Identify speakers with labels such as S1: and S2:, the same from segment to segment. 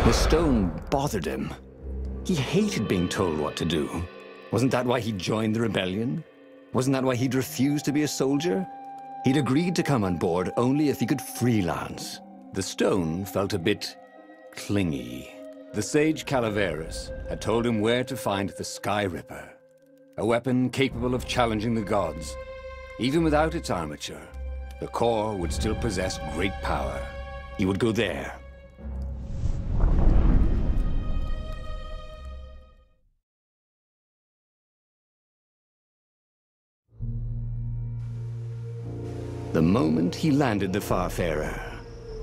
S1: The stone bothered him. He hated being told what to do. Wasn't that why he joined the rebellion? Wasn't that why he'd refused to be a soldier? He'd agreed to come on board only if he could freelance. The stone felt a bit clingy. The sage Calaveras had told him where to find the Sky Ripper, a weapon capable of challenging the gods. Even without its armature, the core would still possess great power. He would go there. The moment he landed the Farfarer,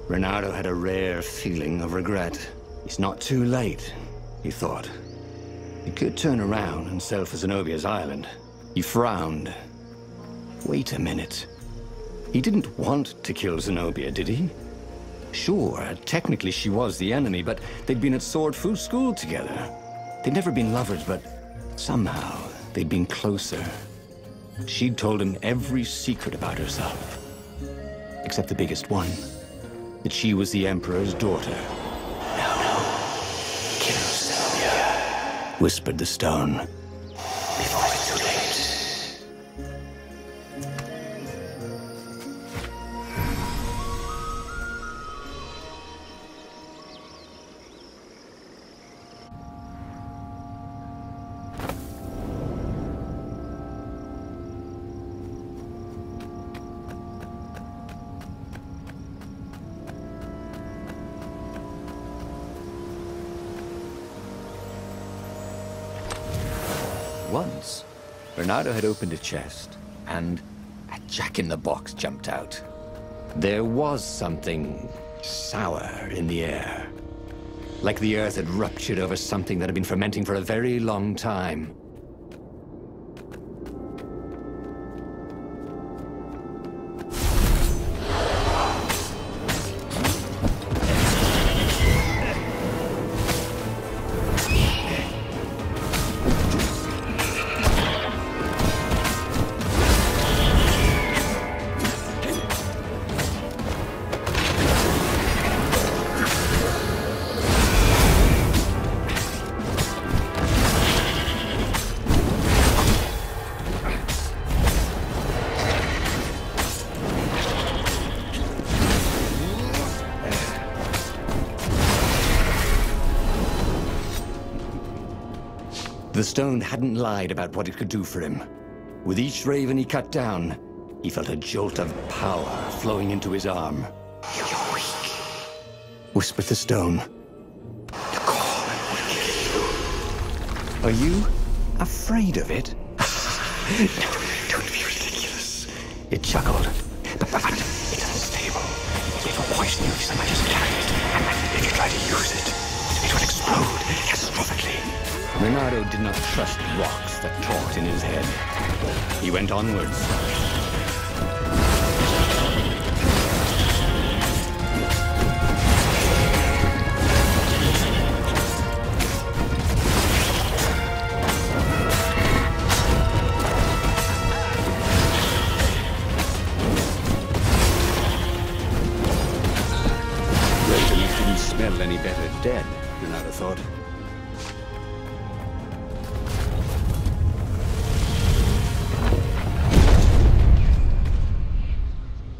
S1: Reynardo had a rare feeling of regret. It's not too late, he thought. He could turn around and sail for Zenobia's island. He frowned. Wait a minute. He didn't want to kill Zenobia, did he? Sure, technically she was the enemy, but they'd been at Sword Fu school together. They'd never been lovers, but somehow they'd been closer. She'd told him every secret about herself. Except the biggest one. That she was the Emperor's daughter. No. Kill Zenobia, whispered the stone. Before it's too late. Once, Reynardo had opened a chest, and a jack-in-the-box jumped out. There was something sour in the air. Like the earth had ruptured over something that had been fermenting for a very long time. The stone hadn't lied about what it could do for him. With each raven he cut down, he felt a jolt of power flowing into his arm. You're weak, whispered the stone. The core will kill you. Are you afraid of it? Don't be ridiculous. It chuckled. But it's unstable. It will poison you if so much as carry it. And if you try to use it, it will explode catastrophically. Reynardo did not trust rocks that talked in his head. He went onwards. Ravens didn't smell any better dead, Reynardo thought.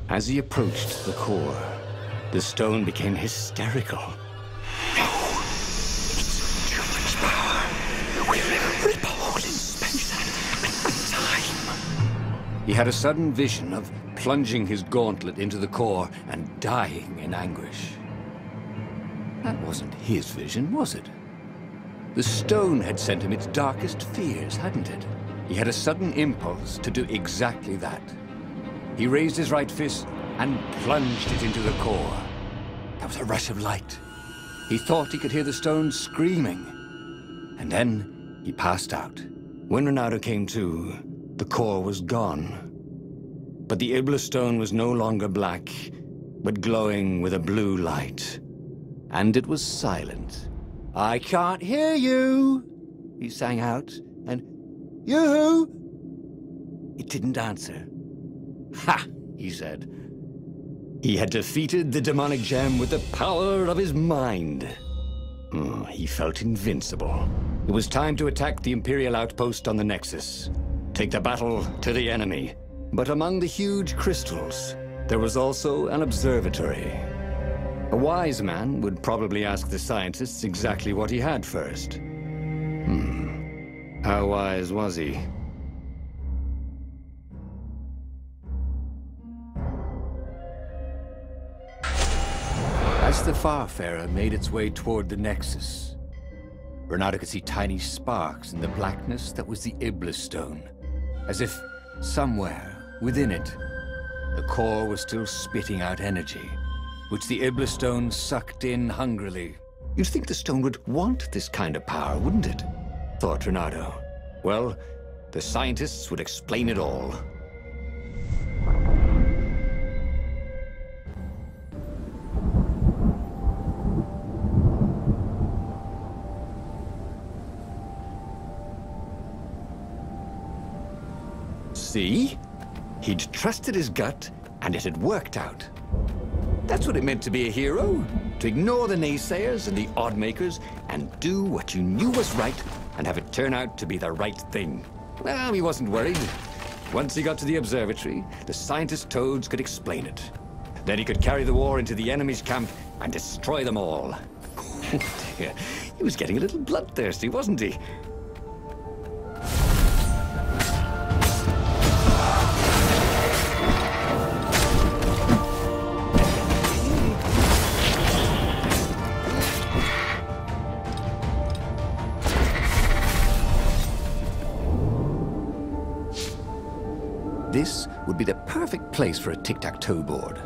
S1: As he approached the core, the stone became hysterical. No! It's too much power. We'll rip a hole in space and time. He had a sudden vision of plunging his gauntlet into the core and dying in anguish. That wasn't his vision, was it? The stone had sent him its darkest fears, hadn't it? He had a sudden impulse to do exactly that. He raised his right fist and plunged it into the core. There was a rush of light. He thought he could hear the stone screaming. And then he passed out. When Reynardo came to, the core was gone. But the Ibla stone was no longer black, but glowing with a blue light. And it was silent. "I can't hear you," he sang out, and "You?" It didn't answer. "Ha!" he said. He had defeated the demonic gem with the power of his mind. He felt invincible. It was time to attack the Imperial outpost on the Nexus. Take the battle to the enemy. But among the huge crystals, there was also an observatory. A wise man would probably ask the scientists exactly what he had first. How wise was he? As the Farfarer made its way toward the Nexus, Bernardo could see tiny sparks in the blackness that was the Iblis Stone, as if somewhere within it, the core was still spitting out energy, which the Iblis Stone sucked in hungrily. You'd think the stone would want this kind of power, wouldn't it? Thought Bernardo. Well, the scientists would explain it all. See? He'd trusted his gut, and it had worked out. That's what it meant to be a hero. To ignore the naysayers and the oddmakers, and do what you knew was right, and have it turn out to be the right thing. Well, he wasn't worried. Once he got to the observatory, the scientist toads could explain it. Then he could carry the war into the enemy's camp and destroy them all. Dear, he was getting a little bloodthirsty, wasn't he? This would be the perfect place for a tic-tac-toe board.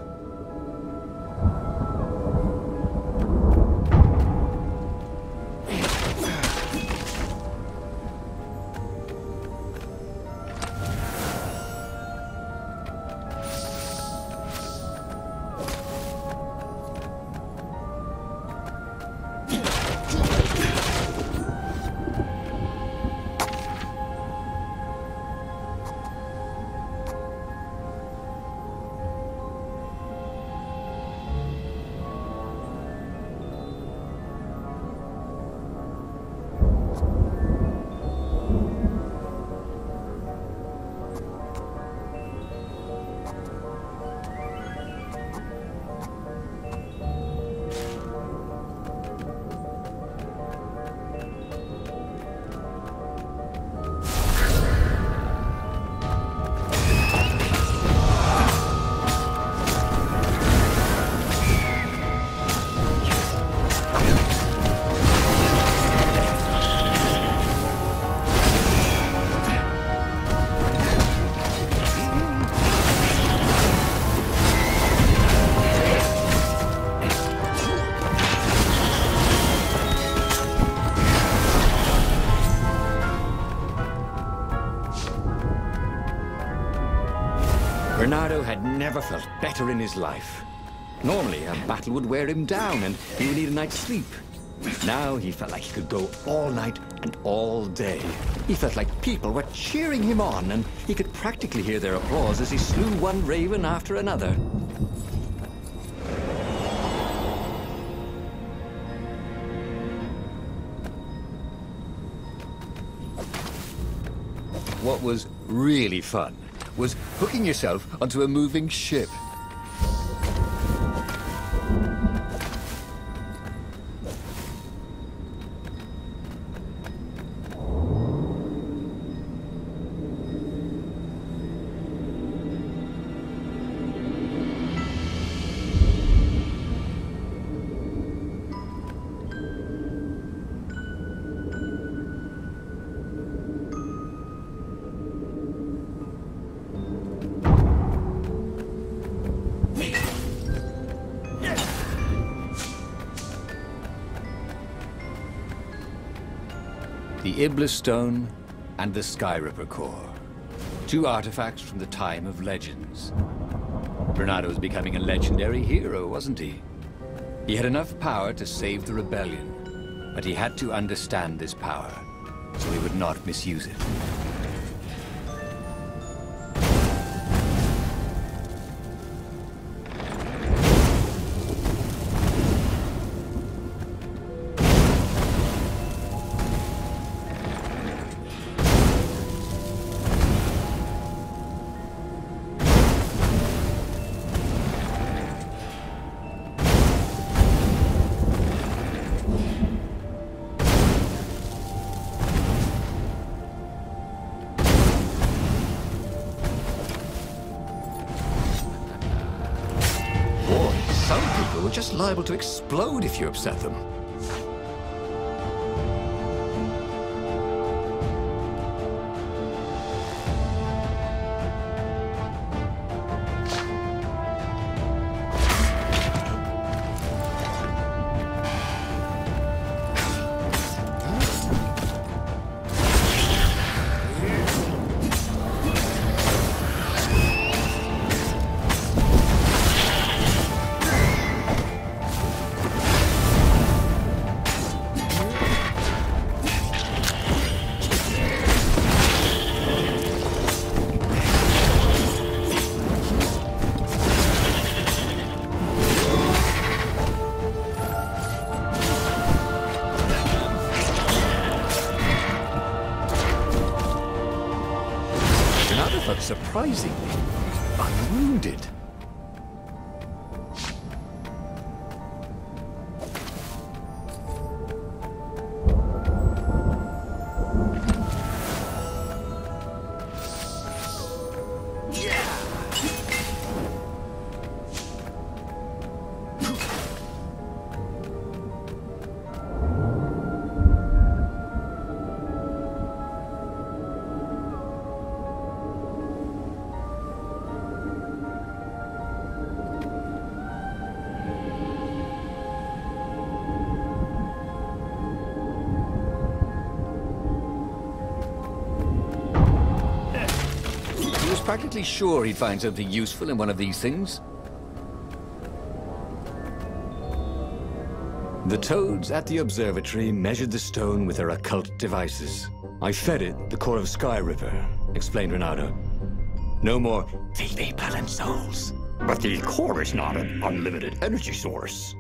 S1: Bernardo had never felt better in his life. Normally, a battle would wear him down and he would need a night's sleep. Now he felt like he could go all night and all day. He felt like people were cheering him on, and he could practically hear their applause as he slew one raven after another. What was really fun was hooking yourself onto a moving ship. The Iblis Stone and the Skyripper Core. Two artifacts from the time of legends. Bernardo was becoming a legendary hero, wasn't he? He had enough power to save the rebellion, but he had to understand this power, so he would not misuse it. people were just liable to explode if you upset them. Surprisingly unwounded. Practically sure he'd find something useful in one of these things. The toads at the observatory measured the stone with their occult devices. I fed it the core of Sky Ripper, explained Renato. No more thieving blood and souls.
S2: But the core is not an unlimited energy source,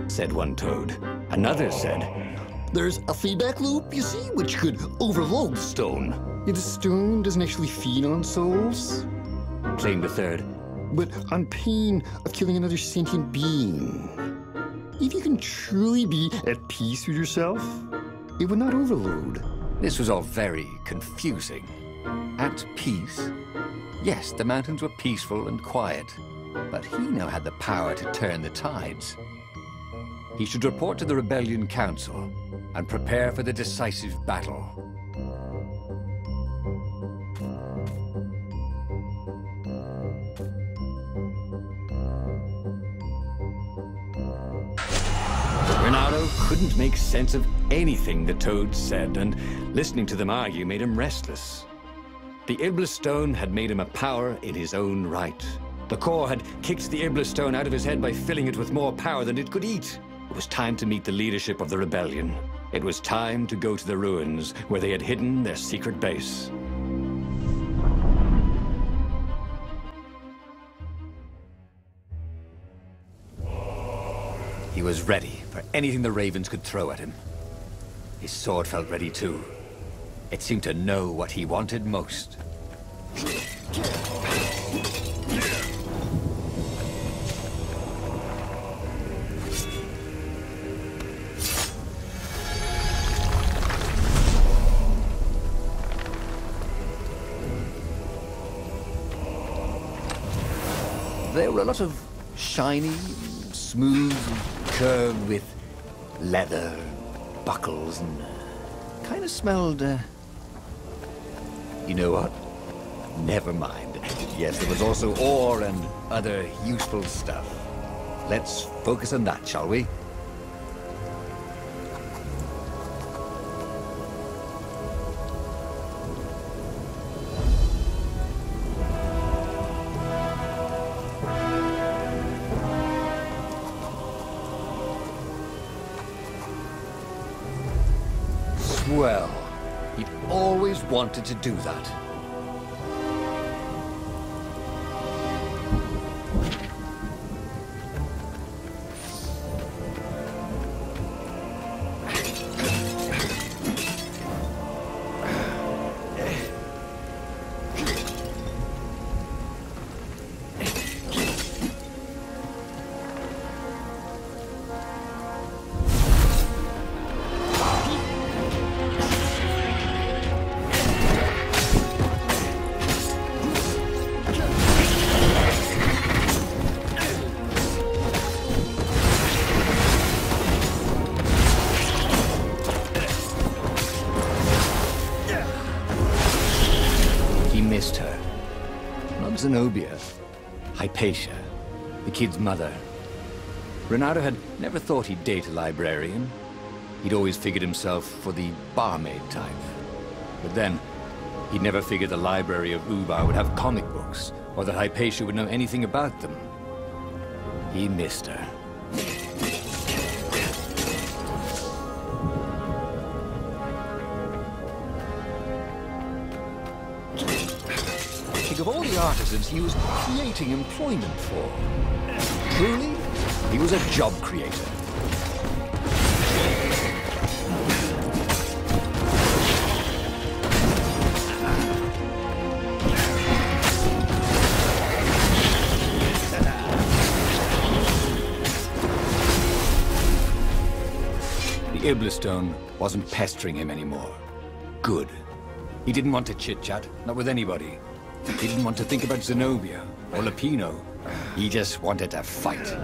S1: said one toad. Another said,
S3: there's a feedback loop, you see, which could overload the stone. Yeah, the stone doesn't actually feed on souls,
S1: claimed a third.
S3: But on pain of killing another sentient being. If you can truly be at peace with yourself, it would not overload.
S1: This was all very confusing. At peace? Yes, the mountains were peaceful and quiet, but he now had the power to turn the tides. He should report to the Rebellion Council and prepare for the decisive battle. Renato couldn't make sense of anything the toads said, and listening to them argue made him restless. The Iblis Stone had made him a power in his own right. The core had kicked the Iblis Stone out of his head by filling it with more power than it could eat. It was time to meet the leadership of the rebellion. It was time to go to the ruins where they had hidden their secret base. He was ready for anything the ravens could throw at him. His sword felt ready too. It seemed to know what he wanted most. There were a lot of shiny, smooth, curved with leather, buckles, and kind of smelled, you know what? Never mind. Yes, there was also ore and other useful stuff. Let's focus on that, shall we? Well, he'd always wanted to do that. Zenobia, Hypatia, the kid's mother. Renato had never thought he'd date a librarian. He'd always figured himself for the barmaid type. But then, he'd never figured the library of Ubar would have comic books, or that Hypatia would know anything about them. He missed her. Think of all the artisans he was creating employment for. Truly, he was a job creator. The Iblistone wasn't pestering him anymore. Good. He didn't want to chit-chat, not with anybody. He didn't want to think about Zenobia or Lapino. He just wanted to fight.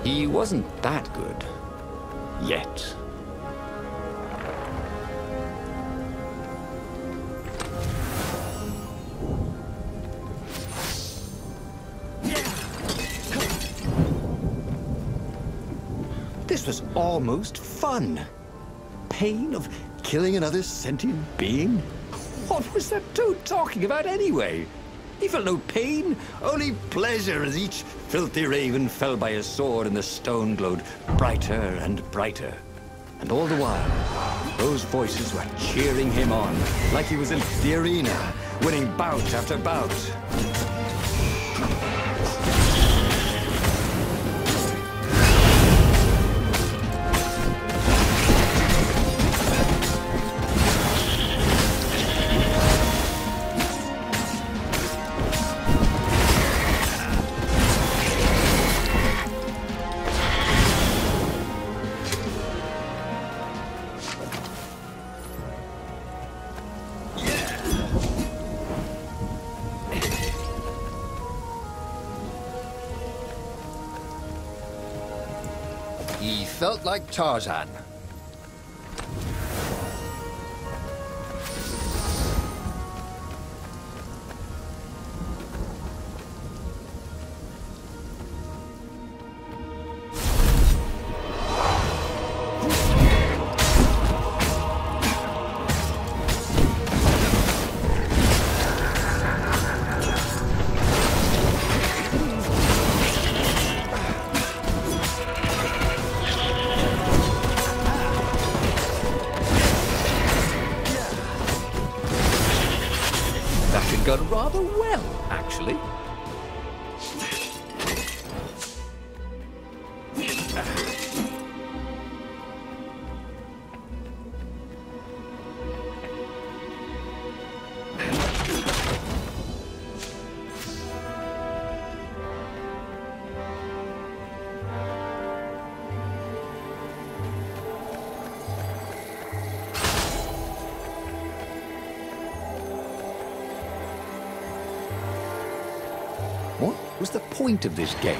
S1: He wasn't that good. Yet. This was almost fun. Pain of killing another sentient being? What was that toad talking about anyway? He felt no pain, only pleasure as each filthy raven fell by his sword and the stone glowed brighter and brighter. And all the while, those voices were cheering him on, like he was in the arena, winning bout after bout. He felt like Tarzan. That had gone rather well, actually. What was the point of this gate?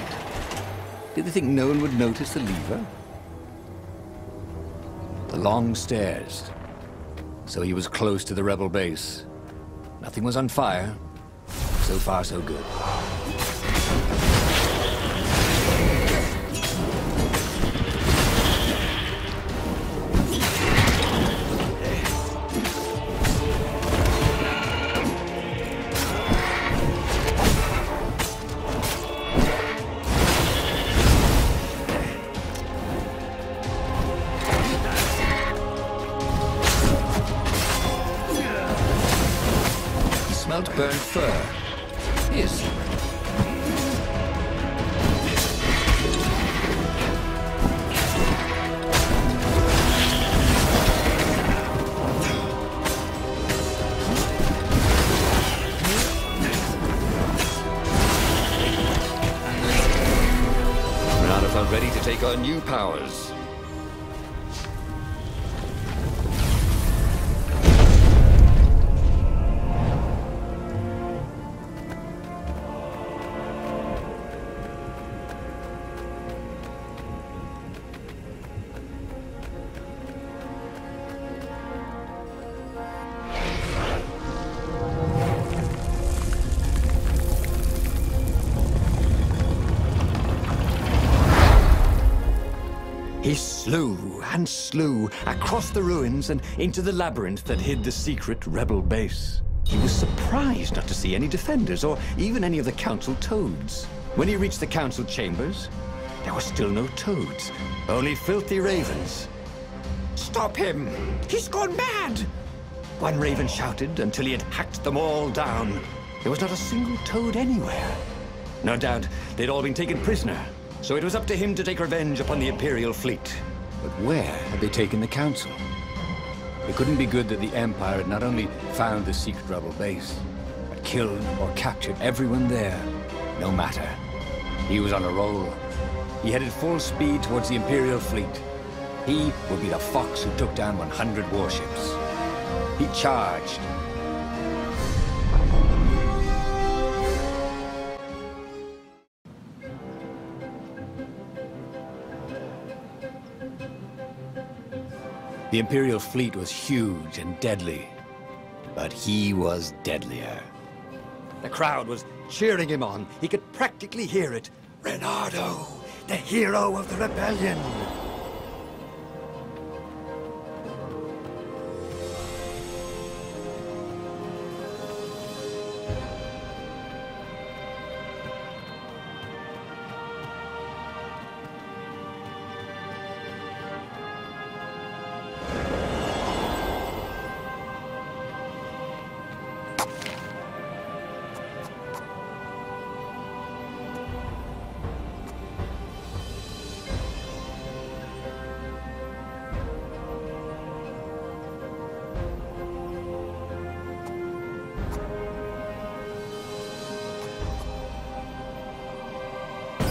S1: Did they think no one would notice the lever? The long stairs. So he was close to the rebel base. Nothing was on fire. So far, so good. Smelled burnt fur. Here's some. Renato felt ready to take on new powers. He slew and slew across the ruins and into the labyrinth that hid the secret rebel base. He was surprised not to see any defenders or even any of the council toads. When he reached the council chambers, there were still no toads, only filthy ravens. "Stop him! He's gone mad!" one raven shouted until he had hacked them all down. There was not a single toad anywhere. No doubt they'd all been taken prisoner, so it was up to him to take revenge upon the Imperial fleet.
S4: But where had they taken the council? It couldn't be good that the Empire had not only found the secret rebel base, but killed or captured everyone there. No matter. He was on a roll. He headed full speed towards the Imperial fleet. He would be the fox who took down 100 warships. He charged. The Imperial fleet was huge and deadly, but he was deadlier.
S1: The crowd was cheering him on. He could practically hear it. "Reynardo, the hero of the rebellion!"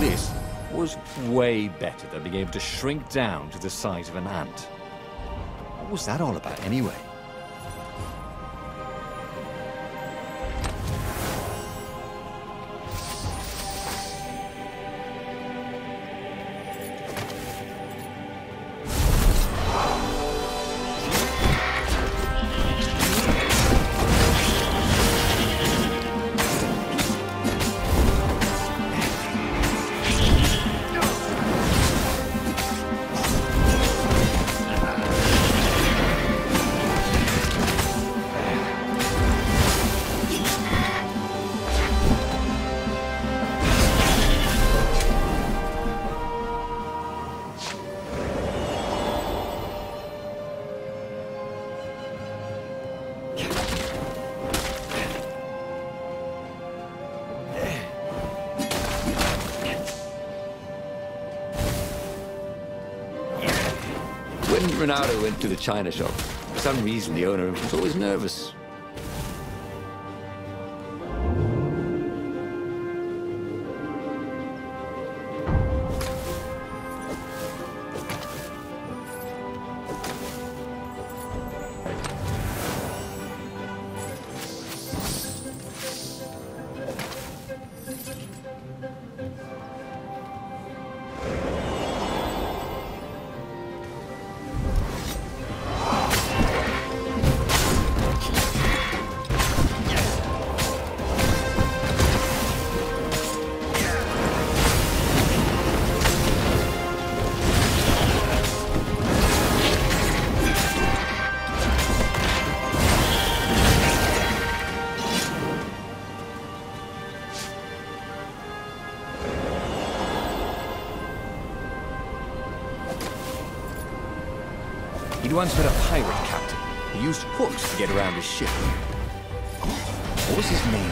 S5: This was way better than being able to shrink down to the size of an ant. What was that all about anyway?
S1: When Reynardo went to the china shop, for some reason the owner was always nervous.
S5: He'd once been a pirate captain who used hooks to get around his ship. What was his name?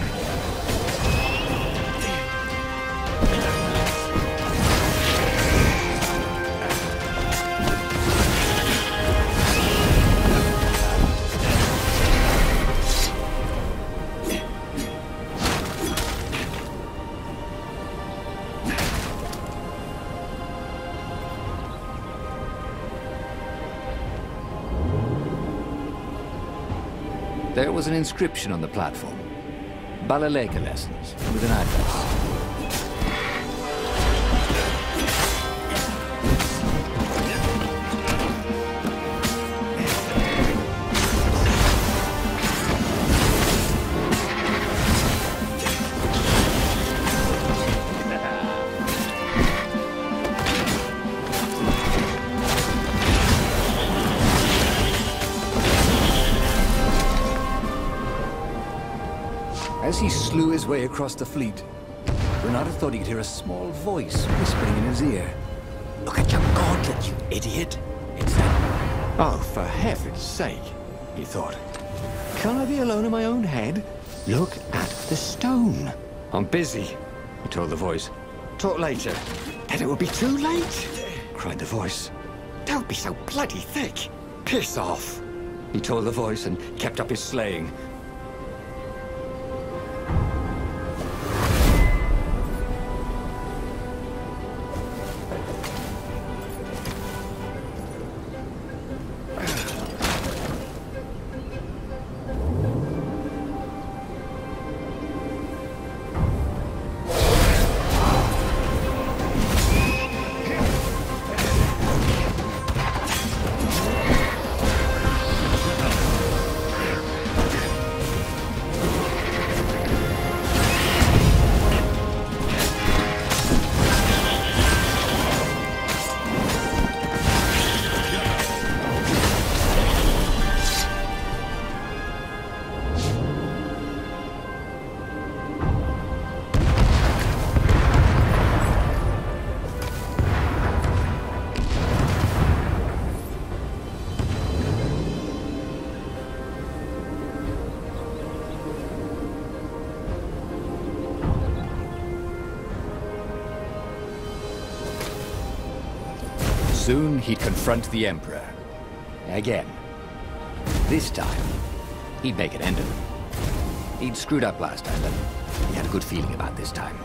S1: There was an inscription on the platform. Balalaika lessons, with an address.
S4: As he slew his way across the fleet, Renato thought he could hear a small voice whispering in his ear.
S1: Look at your gauntlet, you idiot, it said. Oh, for heaven's sake, he thought. Can't I be alone in my own head? Look at the stone. I'm busy, he told the voice. Talk later. Then it will be too late, cried the voice. Don't be so bloody thick. Piss off, he told the voice and kept up his slaying.
S4: Soon he'd confront the Emperor. Again. This time, he'd make an end of him. He'd screwed up last time, but he had a good feeling about this time.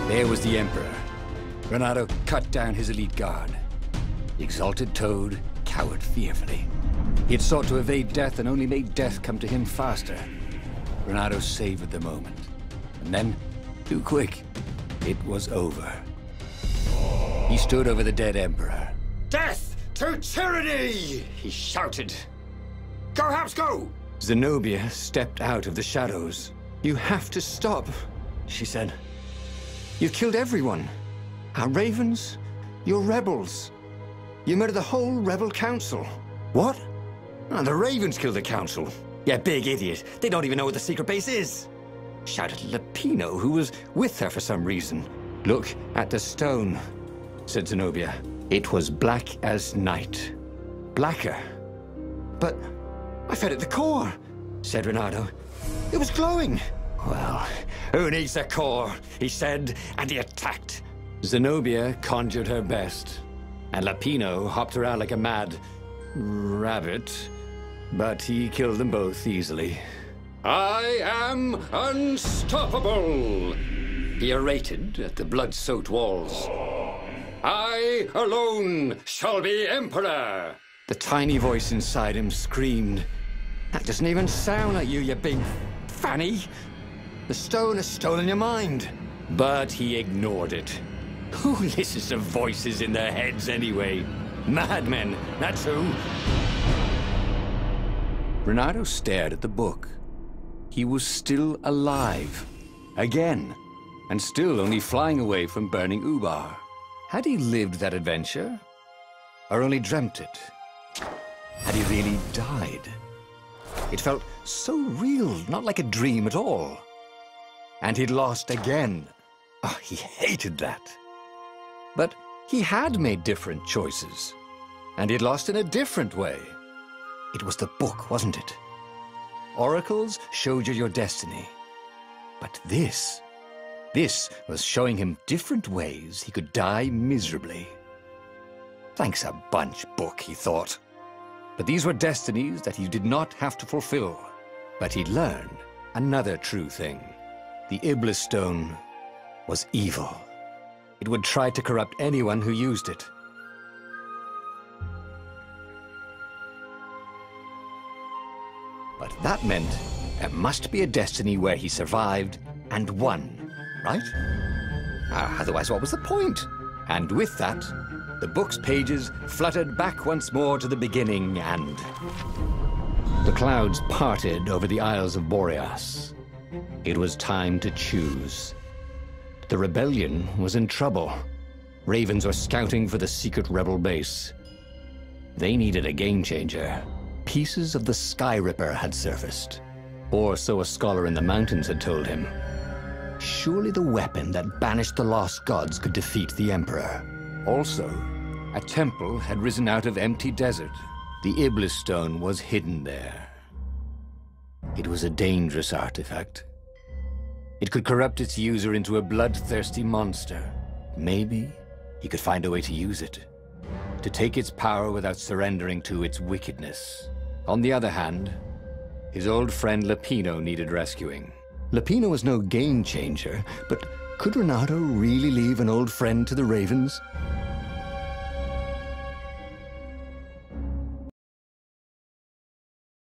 S4: There was the Emperor. Renato cut down his elite guard. The exalted Toad cowered fearfully. He had sought to evade death and only made death come to him faster. Renato savored the moment. And then, too quick, it was over. He stood over the dead Emperor.
S1: Death to tyranny! He shouted. Go, House, go! Zenobia stepped out of the shadows. You have to stop, she said. You've killed everyone. Our ravens, your rebels. You murdered the whole rebel council. What? Oh, the ravens killed the council. Yeah, big idiot. They don't even know what the secret base is. Shouted Lapino, who was with her for some reason. Look at the stone, said Zenobia. It was black as night. Blacker. But I fed it the core, said Renato. It was glowing. Well, who needs a core, he said, and he attacked. Zenobia conjured her best, and Lapino hopped around like a mad rabbit, but he killed them both easily. I am unstoppable, he orated at the blood-soaked walls. I alone shall be emperor. The tiny voice inside him screamed, that doesn't even sound like you big fanny. The stone has stolen your mind. But he ignored it. Who listens to voices in their heads anyway? Madmen, that's who.
S4: Renato stared at the book. He was still alive. Again. And still only flying away from burning Ubar. Had he lived that adventure? Or only dreamt it? Had he really died? It felt so real, not like a dream at all. And he'd lost again. Oh, he hated that. But he had made different choices. And he'd lost in a different way. It was the book, wasn't it? Oracles showed you your destiny. But this
S1: This was showing him different ways he could die miserably. Thanks a bunch, book, he thought. But these were destinies that he did not have to fulfill. But he'd learn another true thing. The Iblis Stone was evil. It would try to corrupt anyone who used it. But that meant there must be a destiny where he survived and won, right? Otherwise, what was the point? And with that, the book's pages fluttered back once more to the beginning, and the clouds parted over the Isles of Boreas. It was time to choose. The rebellion was in trouble. Ravens were scouting for the secret rebel base. They needed a game changer. Pieces of the Sky Ripper had surfaced, or so a scholar in the mountains had told him. Surely the weapon that banished the lost gods could defeat the Emperor. Also, a temple had risen out of empty desert. The Iblis Stone was hidden there. It was a dangerous artifact. It could corrupt its user into a bloodthirsty monster. Maybe he could find a way to use it, to take its power without surrendering to its wickedness. On the other hand, his old friend Lapino needed rescuing. Lapino was no game changer, but could Renato really leave an old friend to the Ravens?